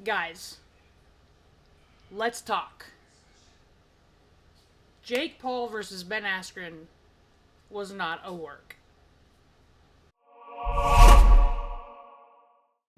Guys, let's talk. Jake Paul versus Ben Askren was not a work.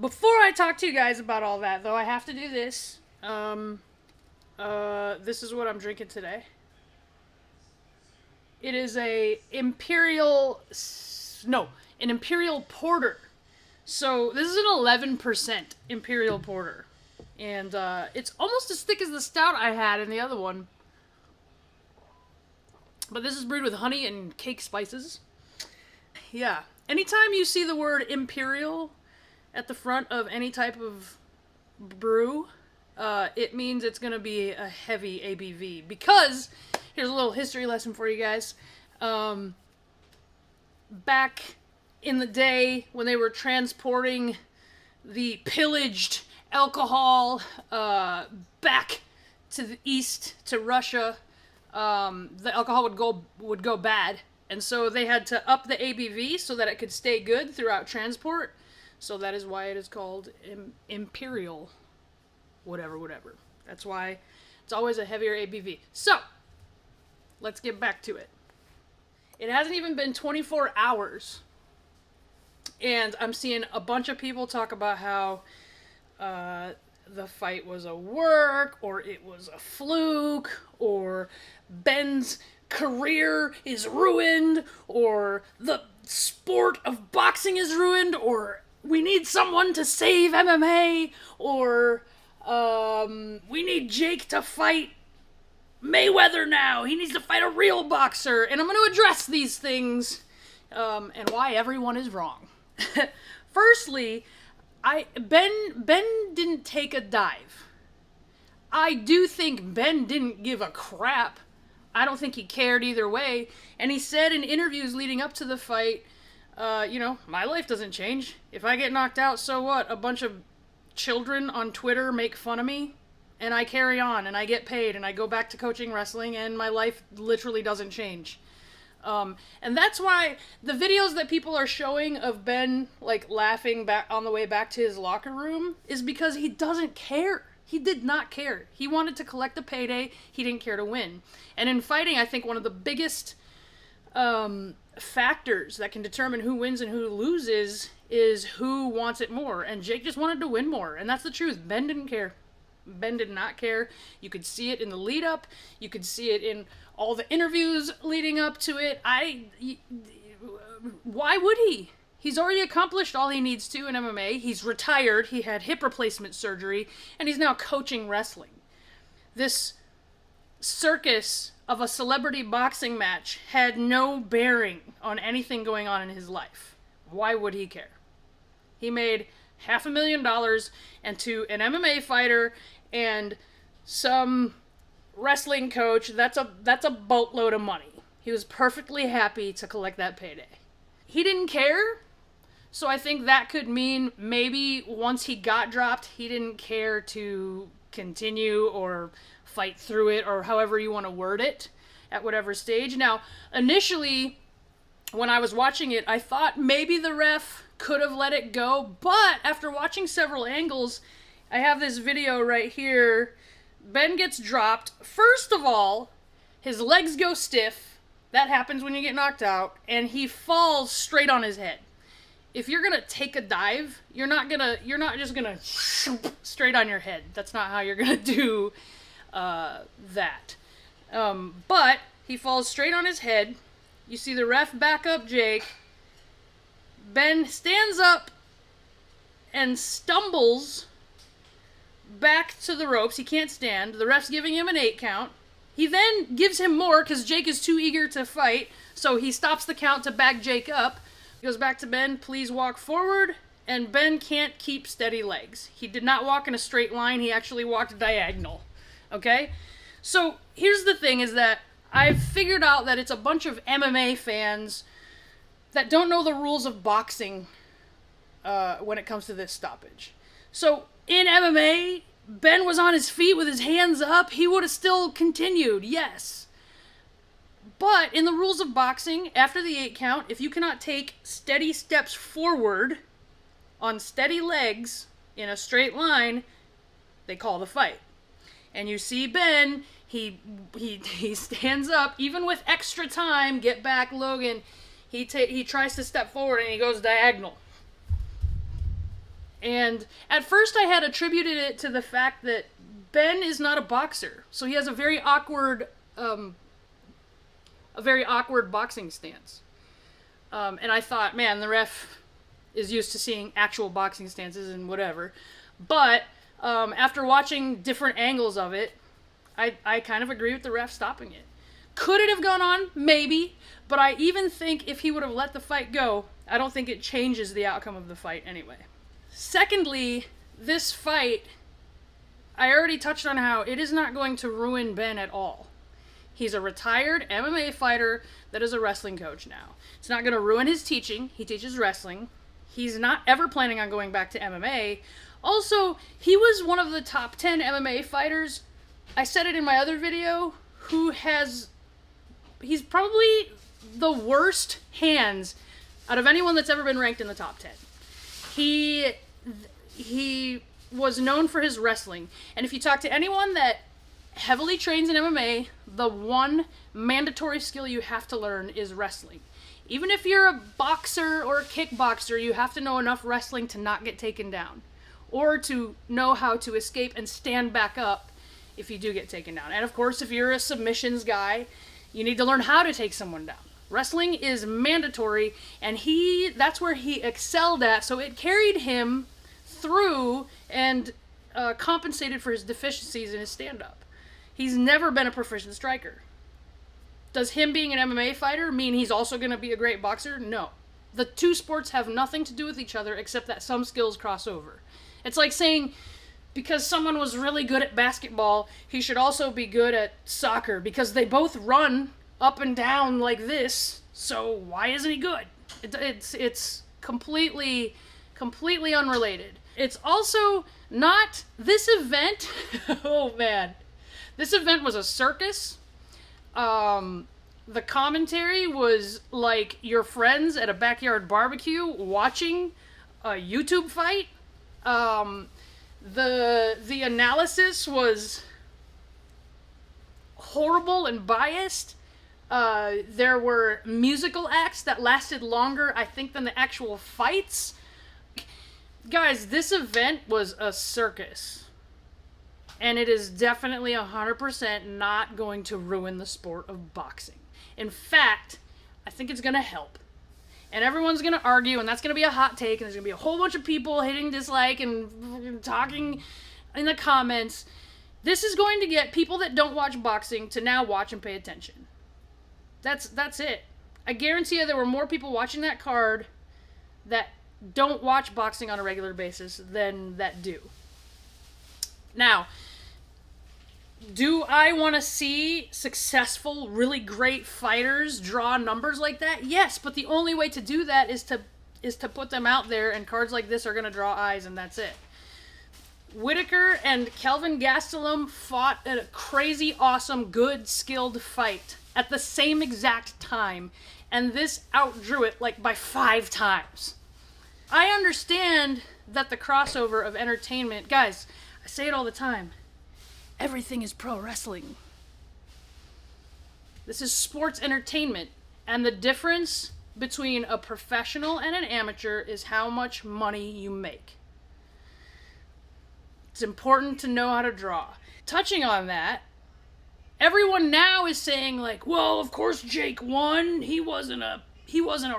Before I talk to you guys about all that, though, I have to do this. This is what I'm drinking today. It is an imperial porter. So this is an 11% imperial porter, and it's almost as thick as the stout I had in the other one. But this is brewed with honey and cake spices. Yeah. Anytime you see the word imperial at the front of any type of brew, it means it's going to be a heavy ABV. Because, here's a little history lesson for you guys. Back in the day when they were transporting the pillaged alcohol back to the east, to Russia, the alcohol would go bad. And so they had to up the ABV so that it could stay good throughout transport. So that is why it is called imperial whatever. That's why it's always a heavier ABV. So, let's get back to it. It hasn't even been 24 hours. And I'm seeing a bunch of people talk about how the fight was a work, or it was a fluke, or Ben's career is ruined, or the sport of boxing is ruined, or we need someone to save MMA, or we need Jake to fight Mayweather now. He needs to fight a real boxer. And I'm going to address these things and why everyone is wrong. Firstly, Ben didn't take a dive. I do think Ben didn't give a crap. I don't think he cared either way. And he said in interviews leading up to the fight, my life doesn't change. If I get knocked out, so what? A bunch of children on Twitter make fun of me, and I carry on, and I get paid, and I go back to coaching wrestling, and my life literally doesn't change. And that's why the videos that people are showing of Ben, laughing back on the way back to his locker room is because he doesn't care. He did not care. He wanted to collect a payday. He didn't care to win. And in fighting, I think one of the biggest factors that can determine who wins and who loses is who wants it more. And Jake just wanted to win more. And that's the truth. Ben didn't care. Ben did not care. You could see it in the lead up. You could see it in all the interviews leading up to it. Why would he? He's already accomplished all he needs to in MMA. He's retired. He had hip replacement surgery. And he's now coaching wrestling. This circus of a celebrity boxing match had no bearing on anything going on in his life. Why would he care? He made $500,000, and to an MMA fighter and some wrestling coach, that's a boatload of money. He was perfectly happy to collect that payday. He didn't care, so I think that could mean maybe once he got dropped, he didn't care to continue or fight through it, or however you want to word it, at whatever stage. Now, initially, when I was watching it, I thought maybe the ref could have let it go, but after watching several angles, I have this video right here. Ben gets dropped. First of all, his legs go stiff. That happens when you get knocked out, and he falls straight on his head. If you're gonna take a dive, you're not just gonna straight on your head. That's not how you're gonna do that. But he falls straight on his head. You see the ref back up Jake. Ben stands up and stumbles back to the ropes. He can't stand. The ref's giving him an 8 count. He then gives him more because Jake is too eager to fight. So he stops the count to back Jake up. He goes back to Ben, please walk forward. And Ben can't keep steady legs. He did not walk in a straight line. He actually walked diagonal. Okay? So here's the thing is that I've figured out that it's a bunch of MMA fans that don't know the rules of boxing when it comes to this stoppage. So in MMA, Ben was on his feet with his hands up. He would have still continued, yes. But in the rules of boxing, after the 8 count, if you cannot take steady steps forward on steady legs in a straight line, They call the fight. And you see Ben, he stands up, even with extra time, get back Logan. He tries to step forward and he goes diagonal. And at first I had attributed it to the fact that Ben is not a boxer. So he has a very awkward boxing stance. And I thought, man, the ref is used to seeing actual boxing stances and whatever. But after watching different angles of it, I kind of agree with the ref stopping it. Could it have gone on? Maybe. But I even think if he would have let the fight go, I don't think it changes the outcome of the fight anyway. Secondly, this fight, I already touched on how it is not going to ruin Ben at all. He's a retired MMA fighter that is a wrestling coach now. It's not going to ruin his teaching. He teaches wrestling. He's not ever planning on going back to MMA. Also, he was one of the top 10 MMA fighters, I said it in my other video, he's probably the worst hands out of anyone that's ever been ranked in the top 10. He was known for his wrestling. And if you talk to anyone that heavily trains in MMA, the one mandatory skill you have to learn is wrestling. Even if you're a boxer or a kickboxer, you have to know enough wrestling to not get taken down. Or to know how to escape and stand back up if you do get taken down. And of course, if you're a submissions guy, you need to learn how to take someone down. Wrestling is mandatory, and that's where he excelled at, so it carried him through and compensated for his deficiencies in his stand-up. He's never been a proficient striker. Does him being an MMA fighter mean he's also going to be a great boxer? No. The two sports have nothing to do with each other except that some skills cross over. It's like saying because someone was really good at basketball, he should also be good at soccer because they both run up and down like this, so why isn't he good? It's completely unrelated. It's also not this event. Oh man, this event was a circus. The commentary was like your friends at a backyard barbecue watching a YouTube fight. The analysis was horrible and biased. There were musical acts that lasted longer, I think, than the actual fights. Guys, this event was a circus. And it is definitely 100% not going to ruin the sport of boxing. In fact, I think it's going to help. And everyone's going to argue, and that's going to be a hot take, and there's going to be a whole bunch of people hitting dislike and talking in the comments. This is going to get people that don't watch boxing to now watch and pay attention. That's it. I guarantee you there were more people watching that card that don't watch boxing on a regular basis than that do. Now, do I want to see successful, really great fighters draw numbers like that? Yes, but the only way to do that is to put them out there, and cards like this are going to draw eyes, and that's it. Whitaker and Kelvin Gastelum fought a crazy, awesome, good, skilled fight at the same exact time, and this outdrew it like by 5 times. I understand that the crossover of entertainment, guys, I say it all the time, everything is pro wrestling. This is sports entertainment, and the difference between a professional and an amateur is how much money you make. It's important to know how to draw. Touching on that, everyone now is saying like, well, of course Jake won. He wasn't a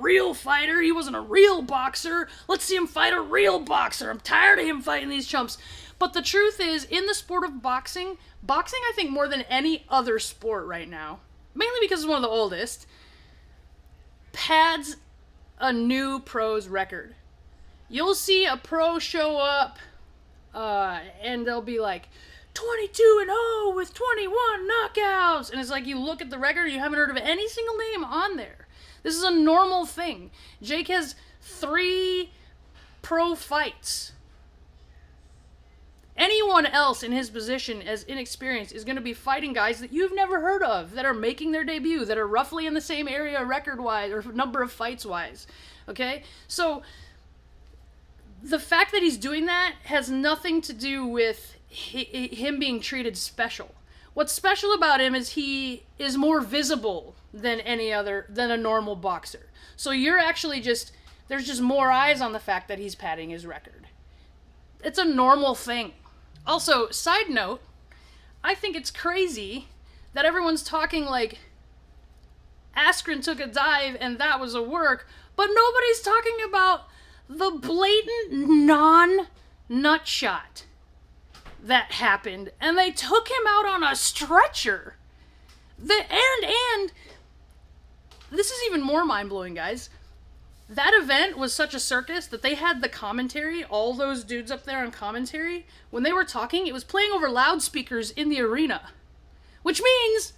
real fighter. He wasn't a real boxer. Let's see him fight a real boxer. I'm tired of him fighting these chumps. But the truth is, in the sport of boxing, I think more than any other sport right now, mainly because it's one of the oldest, pads a new pro's record. You'll see a pro show up, and they'll be like, 22-0 with 21 knockouts. And it's like, you look at the record, you haven't heard of any single name on there. This is a normal thing. Jake has 3 pro fights. Anyone else in his position as inexperienced is going to be fighting guys that you've never heard of, that are making their debut, that are roughly in the same area record-wise or number of fights-wise. Okay? So the fact that he's doing that has nothing to do with him being treated special. What's special about him is he is more visible than than a normal boxer. So you're actually there's just more eyes on the fact that he's padding his record. It's a normal thing. Also, side note, I think it's crazy that everyone's talking like Askren took a dive and that was a work, but nobody's talking about the blatant non-nut shot that happened, and they took him out on a stretcher. And this is even more mind-blowing, guys. That event was such a circus that they had the commentary, all those dudes up there on commentary, when they were talking, it was playing over loudspeakers in the arena. Which means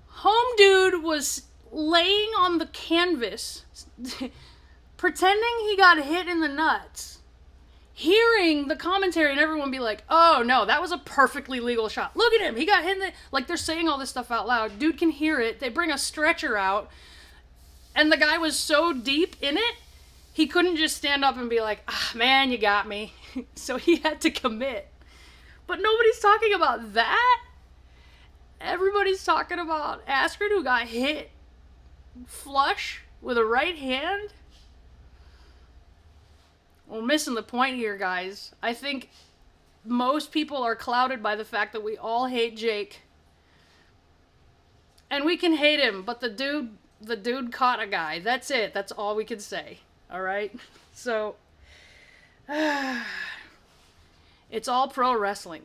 home dude was laying on the canvas, pretending he got hit in the nuts, hearing the commentary and everyone be like, oh no, that was a perfectly legal shot. Look at him, he got hit in the... Like, they're saying all this stuff out loud. Dude can hear it. They bring a stretcher out, and the guy was so deep in it, he couldn't just stand up and be like, ah, man, you got me. So he had to commit. But nobody's talking about that. Everybody's talking about Askren, who got hit flush with a right hand. We're missing the point here, guys. I think most people are clouded by the fact that we all hate Jake. And we can hate him, but the dude caught a guy. That's it. That's all we can say. All right? So, it's all pro wrestling.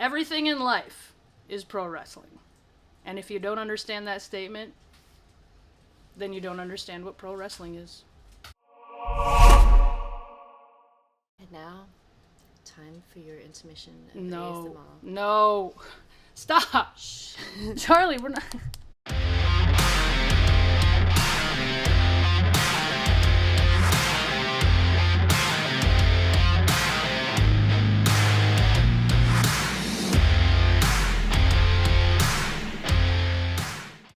Everything in life is pro wrestling. And if you don't understand that statement, then you don't understand what pro wrestling is. And now, time for your intermission. No. Stop. Charlie, we're not...